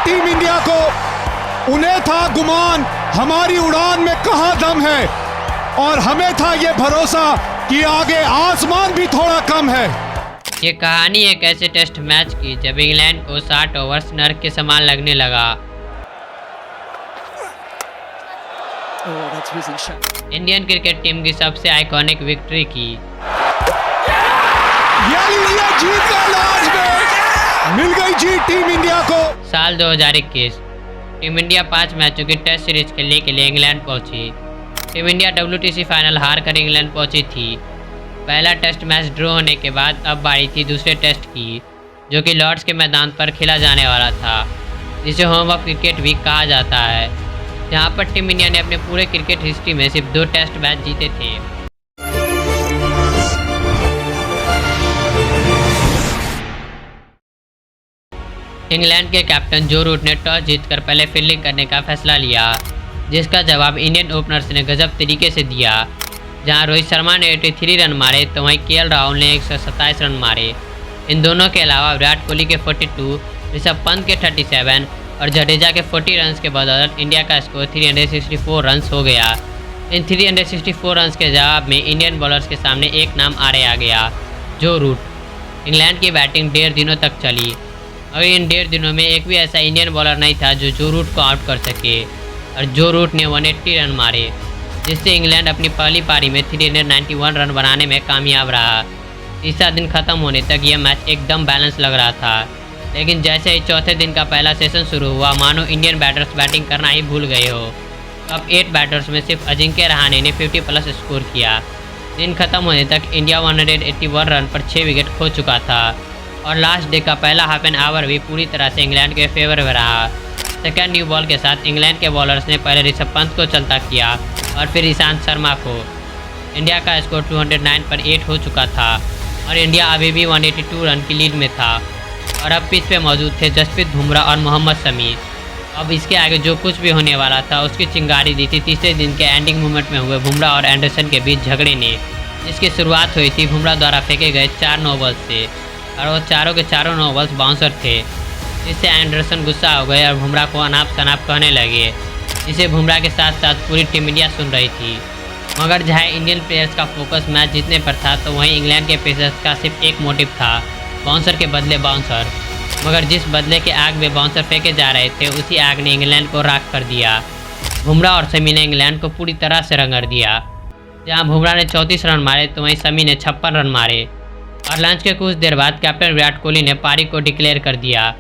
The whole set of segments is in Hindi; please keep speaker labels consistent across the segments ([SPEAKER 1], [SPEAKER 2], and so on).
[SPEAKER 1] टीम इंडिया को। उन्हें था गुमान हमारी उड़ान में कहाँ दम है, और हमें था ये भरोसा कि आगे आसमान भी थोड़ा कम है।
[SPEAKER 2] ये कहानी एक ऐसे टेस्ट मैच की जब इंग्लैंड को 60 ओवर्स नर्क के समान लगने लगा। इंडियन क्रिकेट टीम की सबसे आइकॉनिक विक्ट्री की।
[SPEAKER 1] जीत गए लास्ट में, मिल गई जीत टीम इंडिया को।
[SPEAKER 2] साल 2021 टीम इंडिया 5 मैचों की टेस्ट सीरीज खेलने के लिए इंग्लैंड पहुंची। टीम इंडिया WTC फाइनल हार कर इंग्लैंड पहुंची थी। पहला टेस्ट मैच ड्रॉ होने के बाद अब बारी थी दूसरे टेस्ट की, जो कि लॉर्ड्स के मैदान पर खेला जाने वाला था, जिसे होम ऑफ क्रिकेट वीक कहा जाता है, जहां पर टीम इंडिया ने अपने पूरे क्रिकेट हिस्ट्री में सिर्फ 2 टेस्ट मैच जीते थे। इंग्लैंड के कैप्टन जो रूट ने टॉस जीतकर पहले फील्डिंग करने का फैसला लिया, जिसका जवाब इंडियन ओपनर्स ने गजब तरीके से दिया। जहां रोहित शर्मा ने 83 रन मारे तो वहीं KL राहुल ने 127 रन मारे। इन दोनों के अलावा विराट कोहली के 42, ऋषभ पंत के 37 और जडेजा के 40 रन के बदौलत इंडिया का स्कोर 364 रन हो गया। इन 364 रन के जवाब में इंडियन बॉलर्स के सामने एक नाम आड़े आ गया, जो रूट। इंग्लैंड की बैटिंग 1.5 दिनों तक चली और इन 1.5 दिनों में एक भी ऐसा इंडियन बॉलर नहीं था जो रूट को आउट कर सके, और जो रूट ने 180 रन मारे, जिससे इंग्लैंड अपनी पहली पारी में 391 रन बनाने में कामयाब रहा। तीसरा दिन खत्म होने तक यह मैच एकदम बैलेंस लग रहा था, लेकिन जैसे ही चौथे दिन का पहला सेशन शुरू हुआ, मानो इंडियन बैटर्स बैटिंग करना ही भूल गए हो। अब 8 बैटर्स में सिर्फ अजिंक्य रहाणे ने 50+ स्कोर किया। दिन खत्म होने तक इंडिया 181 रन पर 6 विकेट खो चुका था, और लास्ट डे का पहला हाफ एन आवर भी पूरी तरह से इंग्लैंड के फेवर में रहा। सेकंड न्यू बॉल के साथ इंग्लैंड के बॉलर्स ने पहले ऋषभ पंत को चलता किया और फिर ईशांत शर्मा को। इंडिया का स्कोर 209 पर 8 हो चुका था और इंडिया अभी भी 182 रन की लीड में था, और अब पिच पे मौजूद थे जसप्रीत बुमराह और मोहम्मद शमी। अब इसके आगे जो कुछ भी होने वाला था उसकी चिंगारी दी थी तीसरे दिन के एंडिंग मोमेंट में हुए बुमराह और एंडरसन के बीच झगड़े ने, जिसकी शुरुआत हुई थी बुमराह द्वारा फेंके गए 4 नो बॉल्स से, और वो चारों के चारों नो बॉल्स बाउंसर थे। इससे एंडरसन गुस्सा हो गए और बुमराह को अनाप शनाप कहने लगे, जिसे बुमराह के साथ साथ पूरी टीम इंडिया सुन रही थी। मगर जहाँ इंडियन प्लेयर्स का फोकस मैच जीतने पर था, तो वहीं इंग्लैंड के पेसर्स का सिर्फ एक मोटिव था, बाउंसर के बदले बाउंसर। मगर जिस बदले के आग में बाउंसर फेंके जा रहे थे, उसी आग ने इंग्लैंड को राख कर दिया। बुमराह और शमी ने इंग्लैंड को पूरी तरह से रंगड़ दिया। जहाँ बुमराह ने 34 रन मारे तो वहीं शमी ने 56 रन मारे, और लंच के कुछ देर बाद कैप्टन विराट कोहली ने पारी को डिक्लेयर कर दिया।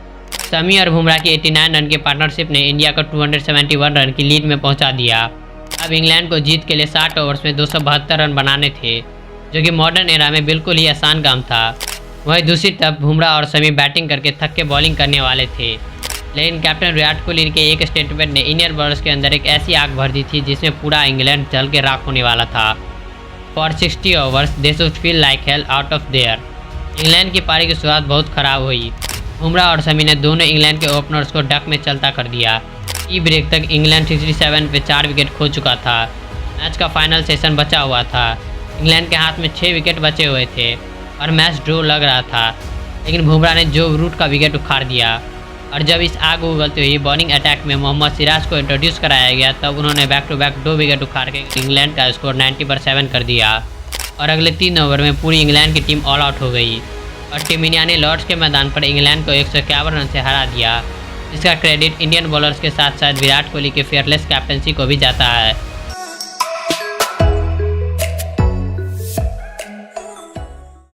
[SPEAKER 2] शमी और बुमराह की 89 रन की पार्टनरशिप ने इंडिया को 271 रन की लीड में पहुंचा दिया। अब इंग्लैंड को जीत के लिए 60 ओवर्स में 272 रन बनाने थे, जो कि मॉडर्न एरा में बिल्कुल ही आसान काम था। वहीं दूसरी तरफ बुमराह और शमी बैटिंग करके थक के बॉलिंग करने वाले थे, लेकिन कैप्टन विराट कोहली के एक स्टेटमेंट ने इंडियन बॉलर्स के अंदर एक ऐसी आग भर दी थी जिसमें पूरा इंग्लैंड जल के राख होने वाला था। For 60 overs they should feel like hell out of their. England की पारी की शुरुआत बहुत खराब हुई। बुमराह और शमी ने दोनों इंग्लैंड के ओपनर्स को डक में चलता कर दिया। टी ब्रेक तक इंग्लैंड 67 पे 4 विकेट खो चुका था। मैच का फाइनल सेशन बचा हुआ था। इंग्लैंड के हाथ में 6 विकेट बचे हुए थे और मैच ड्रॉ लग रहा था, लेकिन बुमराह ने जो रूट का विकेट उखाड़ दिया। और जब इस आग उगलती हुई बॉलिंग अटैक में मोहम्मद सिराज को इंट्रोड्यूस कराया गया, तब उन्होंने बैक टू बैक 2 विकेट उखाड़ के इंग्लैंड का स्कोर 90 पर 7 कर दिया, और अगले 3 ओवर में पूरी इंग्लैंड की टीम ऑल आउट हो गई और टीम इंडिया ने लॉर्ड्स के मैदान पर इंग्लैंड को 151 रन से हरा दिया। इसका क्रेडिट इंडियन बॉलर्स के साथ साथ विराट कोहली के फेयरलेस कैप्टनसी को भी जाता है।